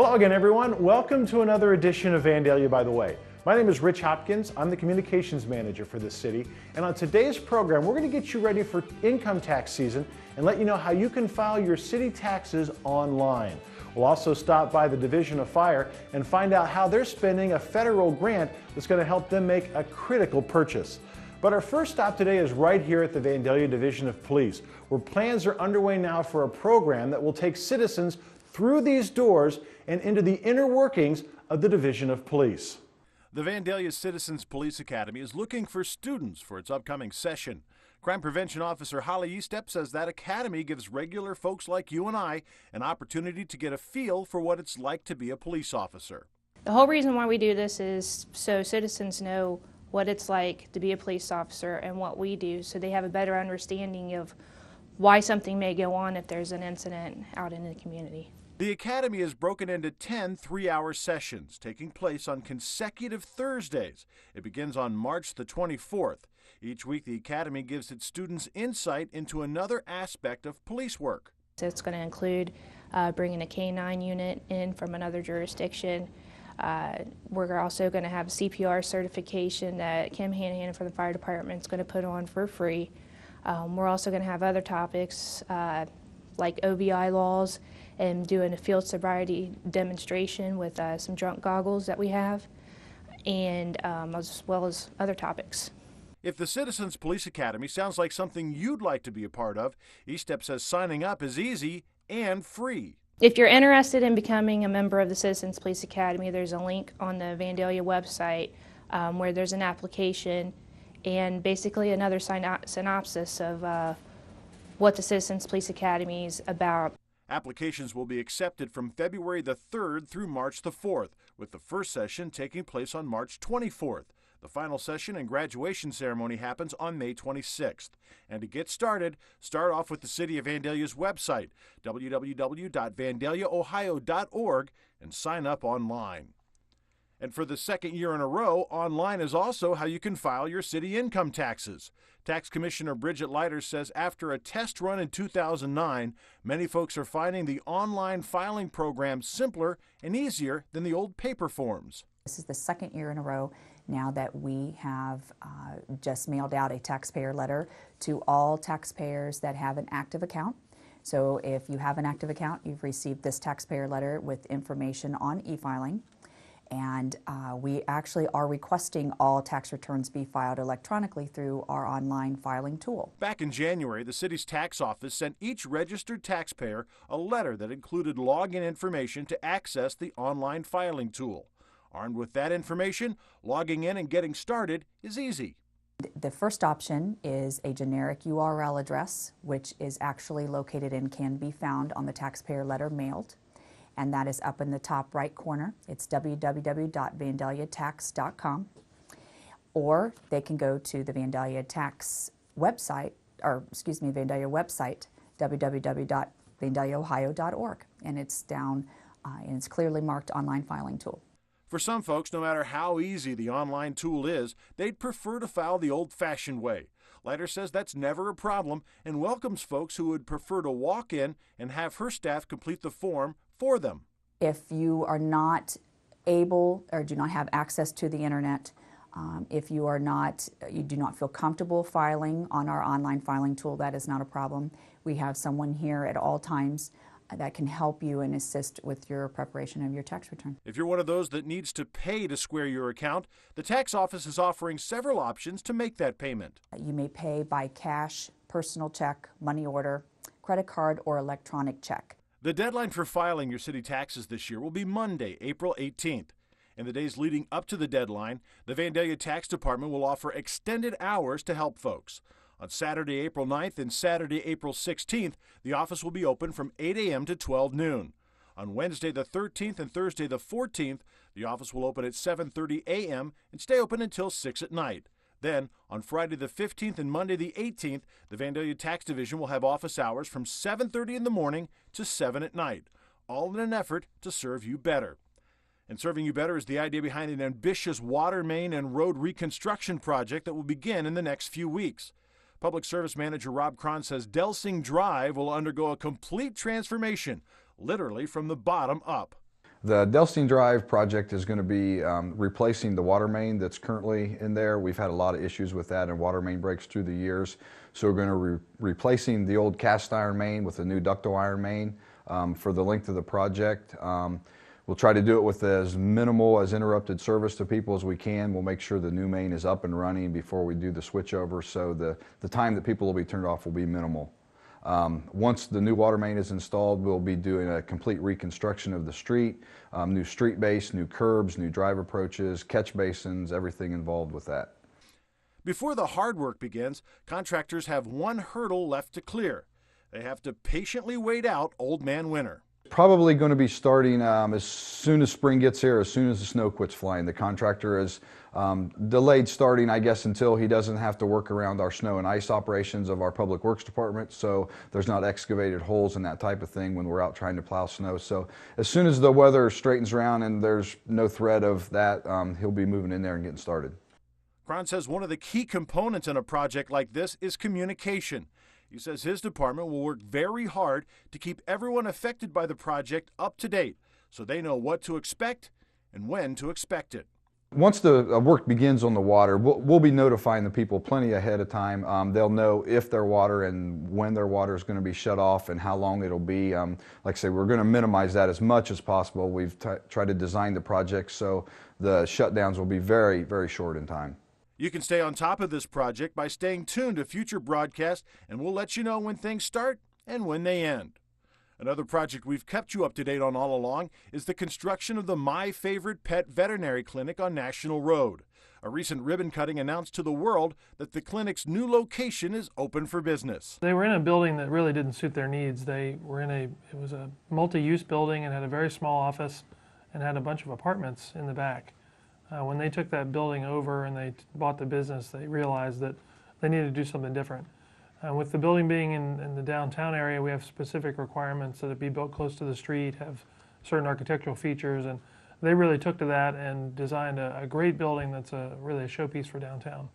Hello again, everyone. Welcome to another edition of Vandalia By The Way. My name is Rich Hopkins. I'm the communications manager for this city. And on today's program, we're going to get you ready for income tax season and let you know how you can file your city taxes online. We'll also stop by the Division of Fire and find out how they're spending a federal grant that's going to help them make a critical purchase. But our first stop today is right here at the Vandalia Division of Police, where plans are underway now for a program that will take citizens through these doors and into the inner workings of the Division of Police. The Vandalia Citizens Police Academy is looking for students for its upcoming session. Crime Prevention Officer Holly Estep says that academy gives regular folks like you and I an opportunity to get a feel for what it's like to be a police officer. The whole reason why we do this is so citizens know what it's like to be a police officer and what we do, so they have a better understanding of why something may go on if there's an incident out in the community. The academy is broken into 10 three-hour sessions taking place on consecutive Thursdays. It begins on March the 24th. Each week, the academy gives its students insight into another aspect of police work. So it's going to include bringing a K-9 unit in from another jurisdiction. We're also going to have CPR certification that Kim Hanahan from the fire department is going to put on for free. We're also going to have other topics like OBI laws and doing a field sobriety demonstration with some drunk goggles that we have, and as well as other topics. If the Citizens Police Academy sounds like something you'd like to be a part of, Estep says signing up is easy and free. If you're interested in becoming a member of the Citizens Police Academy, there's a link on the Vandalia website where there's an application and basically another synopsis of what the Citizens Police Academy is about. Applications will be accepted from February the 3rd through March the 4th, with the first session taking place on March 24th. The final session and graduation ceremony happens on May 26th. And to get started, start off with the City of Vandalia's website, www.vandaliaohio.org, and sign up online. And for the second year in a row, online is also how you can file your city income taxes. Tax Commissioner Bridget Leiter says after a test run in 2009, many folks are finding the online filing program simpler and easier than the old paper forms. This is the second year in a row now that we have just mailed out a taxpayer letter to all taxpayers that have an active account. So if you have an active account, you've received this taxpayer letter with information on e-filing. And we actually are requesting all tax returns be filed electronically through our online filing tool. Back in January, the city's tax office sent each registered taxpayer a letter that included login information to access the online filing tool. Armed with that information, logging in and getting started is easy. The first option is a generic URL address, which is actually located and can be found on the taxpayer letter mailed. And that is up in the top right corner. It's www.vandaliatax.com. Or they can go to the Vandalia Tax website, Vandalia website, www.vandaliaohio.org. And it's down, and it's clearly marked online filing tool. For some folks, no matter how easy the online tool is, they'd prefer to file the old-fashioned way. Leiter says that's never a problem and welcomes folks who would prefer to walk in and have her staff complete the form for them. If you are not able or do not have access to the internet, if you do not feel comfortable filing on our online filing tool, that is not a problem. We have someone here at all times that can help you and assist with your preparation of your tax return. If you're one of those that needs to pay to square your account, the tax office is offering several options to make that payment. You may pay by cash, personal check, money order, credit card, or electronic check. The deadline for filing your city taxes this year will be Monday, April 18th. In the days leading up to the deadline, the Vandalia Tax Department will offer extended hours to help folks. On Saturday, April 9th and Saturday, April 16th, the office will be open from 8 a.m. to 12 noon. On Wednesday the 13th and Thursday the 14th, the office will open at 7:30 a.m. and stay open until 6 at night. Then, on Friday the 15th and Monday the 18th, the Vandalia Tax Division will have office hours from 7:30 in the morning to 7 at night, all in an effort to serve you better. And serving you better is the idea behind an ambitious water main and road reconstruction project that will begin in the next few weeks. Public Service Manager Rob Cron says Singh Drive will undergo a complete transformation, literally from the bottom up. The Delstein Drive project is going to be replacing the water main that's currently in there. We've had a lot of issues with that and water main breaks through the years. So we're going to replacing the old cast iron main with a new ductile iron main for the length of the project. We'll try to do it with as minimal as interrupted service to people as we can. We'll make sure the new main is up and running before we do the switchover, so the time that people will be turned off will be minimal. Once the new water main is installed, we'll be doing a complete reconstruction of the street, new street base, new curbs, new drive approaches, catch basins, everything involved with that. Before the hard work begins, contractors have one hurdle left to clear. They have to patiently wait out Old Man Winter. Probably going to be starting as soon as spring gets here, as soon as the snow quits flying. The contractor is delayed starting, I guess, until he doesn't have to work around our snow and ice operations of our Public Works Department, so there's not excavated holes and that type of thing when we're out trying to plow snow. So as soon as the weather straightens around and there's no threat of that, he'll be moving in there and getting started. Cron says one of the key components in a project like this is communication. He says his department will work very hard to keep everyone affected by the project up to date so they know what to expect and when to expect it. Once the work begins on the water, we'll be notifying the people plenty ahead of time. They'll know if their water and when their water is going to be shut off and how long it'll be. Like I say, we're going to minimize that as much as possible. We've tried to design the project so the shutdowns will be very, very short in time. You can stay on top of this project by staying tuned to future broadcasts, and we'll let you know when things start and when they end. Another project we've kept you up to date on all along is the construction of the My Favorite Pet veterinary clinic on National Road. A recent ribbon cutting announced to the world that the clinic's new location is open for business. They were in a building that really didn't suit their needs. It was a multi-use building and had a very small office and had a bunch of apartments in the back. When they took that building over and they bought the business, they realized that they needed to do something different. With the building being in the downtown area, we have specific requirements that it be built close to the street, have certain architectural features, and they really took to that and designed a great building that's really a showpiece for downtown.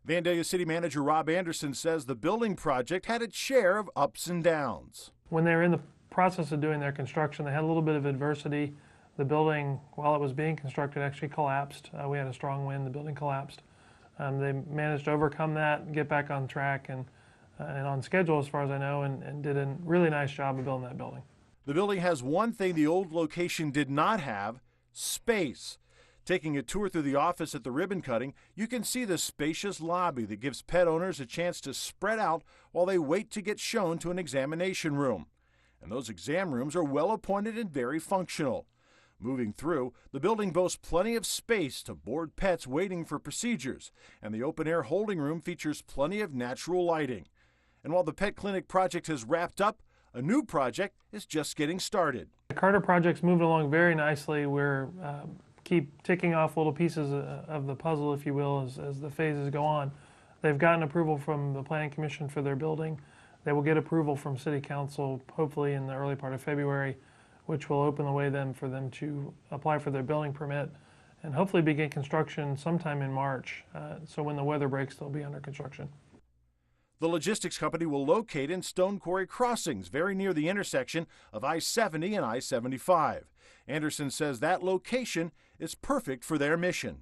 Vandalia City Manager Rob Anderson says the building project had its share of ups and downs. When they were in the process of doing their construction, they had a little bit of adversity. The building, while it was being constructed, actually collapsed. We had a strong wind, the building collapsed. They managed to overcome that, get back on track and on schedule as far as I know, and did a really nice job of building that building. The building has one thing the old location did not have: space. Taking a tour through the office at the ribbon cutting, you can see the spacious lobby that gives pet owners a chance to spread out while they wait to get shown to an examination room. And those exam rooms are well appointed and very functional. Moving through, the building boasts plenty of space to board pets waiting for procedures, and the open-air holding room features plenty of natural lighting. And while the pet clinic project has wrapped up, a new project is just getting started. The Carter project's moving along very nicely. We're keep ticking off little pieces of the puzzle, if you will, as the phases go on. They've gotten approval from the Planning Commission for their building. They will get approval from City Council, hopefully in the early part of February, which will open the way then for them to apply for their building permit and hopefully begin construction sometime in March. So when the weather breaks, they'll be under construction. The logistics company will locate in Stone Quarry Crossings, very near the intersection of I-70 and I-75. Anderson says that location is perfect for their mission.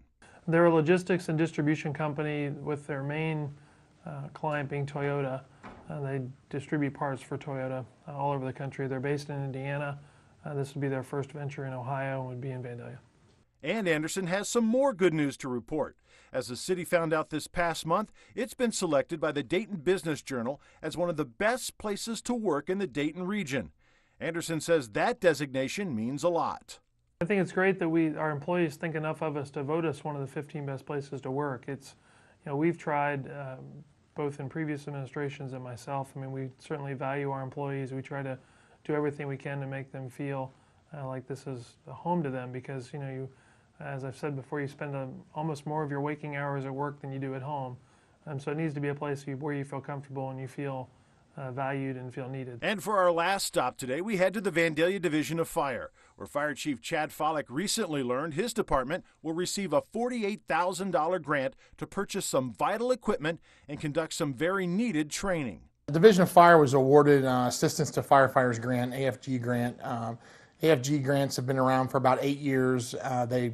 They're a logistics and distribution company with their main client being Toyota. They distribute parts for Toyota all over the country. They're based in Indiana. This would be their first venture in Ohio and would be in Vandalia. And Anderson has some more good news to report. As the city found out this past month, it's been selected by the Dayton Business Journal as one of the best places to work in the Dayton region. Anderson says that designation means a lot. I think it's great that our employees think enough of us to vote us one of the 15 best places to work. We've tried, both in previous administrations and myself, we certainly value our employees. We try to do everything we can to make them feel like this is a home to them, because as I've said before, you spend almost more of your waking hours at work than you do at home. So it needs to be a place where you feel comfortable and you feel valued and feel needed. And for our last stop today, we head to the Vandalia Division of Fire, where Fire Chief Chad Follick recently learned his department will receive a $48,000 grant to purchase some vital equipment and conduct some very needed training. The Division of Fire was awarded Assistance to Firefighters Grant, AFG grant. AFG grants have been around for about 8 years. They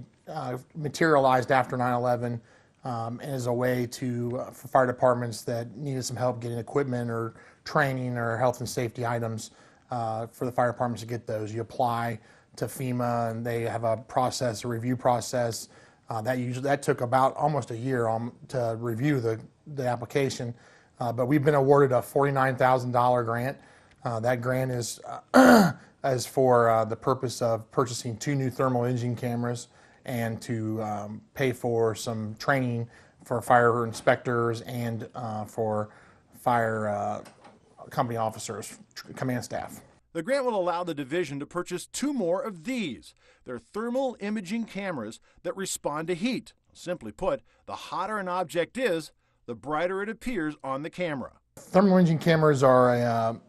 materialized after 9/11 and as a way for fire departments that needed some help getting equipment or training or health and safety items for the fire departments to get those. You apply to FEMA and they have a process, a review process. That took about almost a year to review the application. But we've been awarded a $49,000 grant. That grant is for the purpose of purchasing 2 new thermal imaging cameras and to pay for some training for fire inspectors and for fire company officers, command staff. The grant will allow the division to purchase 2 more of these. They're thermal imaging cameras that respond to heat. Simply put, the hotter an object is, the brighter it appears on the camera. Thermal imaging cameras are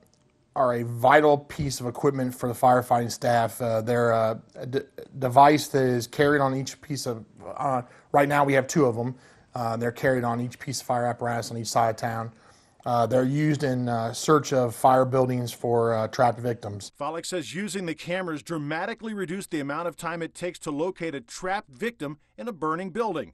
a vital piece of equipment for the firefighting staff. They're a device that is carried on each piece of, right now we have 2 of them. They're carried on each piece of fire apparatus on each side of town. They're used in search of fire buildings for trapped victims. Follick says using the cameras dramatically reduced the amount of time it takes to locate a trapped victim in a burning building.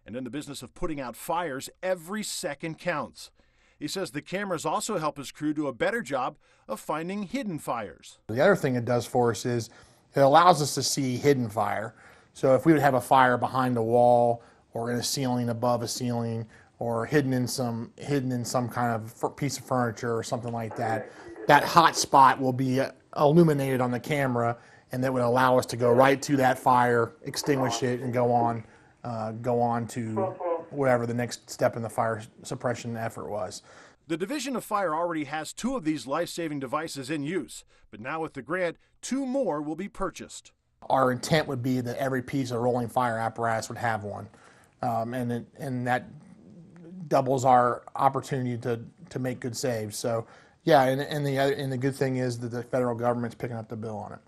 And in the business of putting out fires, every second counts. He says the cameras also help his crew do a better job of finding hidden fires. The other thing it does for us is it allows us to see hidden fire. So if we would have a fire behind a wall or in a ceiling above a ceiling or hidden in some kind of piece of furniture or something like that, that hot spot will be illuminated on the camera, and that would allow us to go right to that fire, extinguish it, and go on to whatever the next step in the fire suppression effort was. The Division of Fire already has 2 of these life-saving devices in use, but now with the grant, 2 more will be purchased. Our intent would be that every piece of rolling fire apparatus would have one, and that doubles our opportunity to make good saves. So, yeah, and the good thing is that the federal government's picking up the bill on it.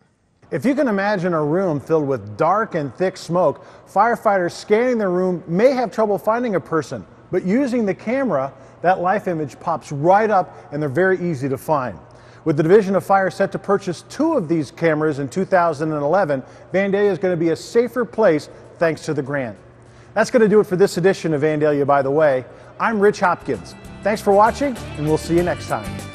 If you can imagine a room filled with dark and thick smoke, firefighters scanning the room may have trouble finding a person, but using the camera, that life image pops right up and they're very easy to find. With the Division of Fire set to purchase 2 of these cameras in 2011, Vandalia is going to be a safer place thanks to the grant. That's going to do it for this edition of Vandalia By The Way. I'm Rich Hopkins. Thanks for watching, and we'll see you next time.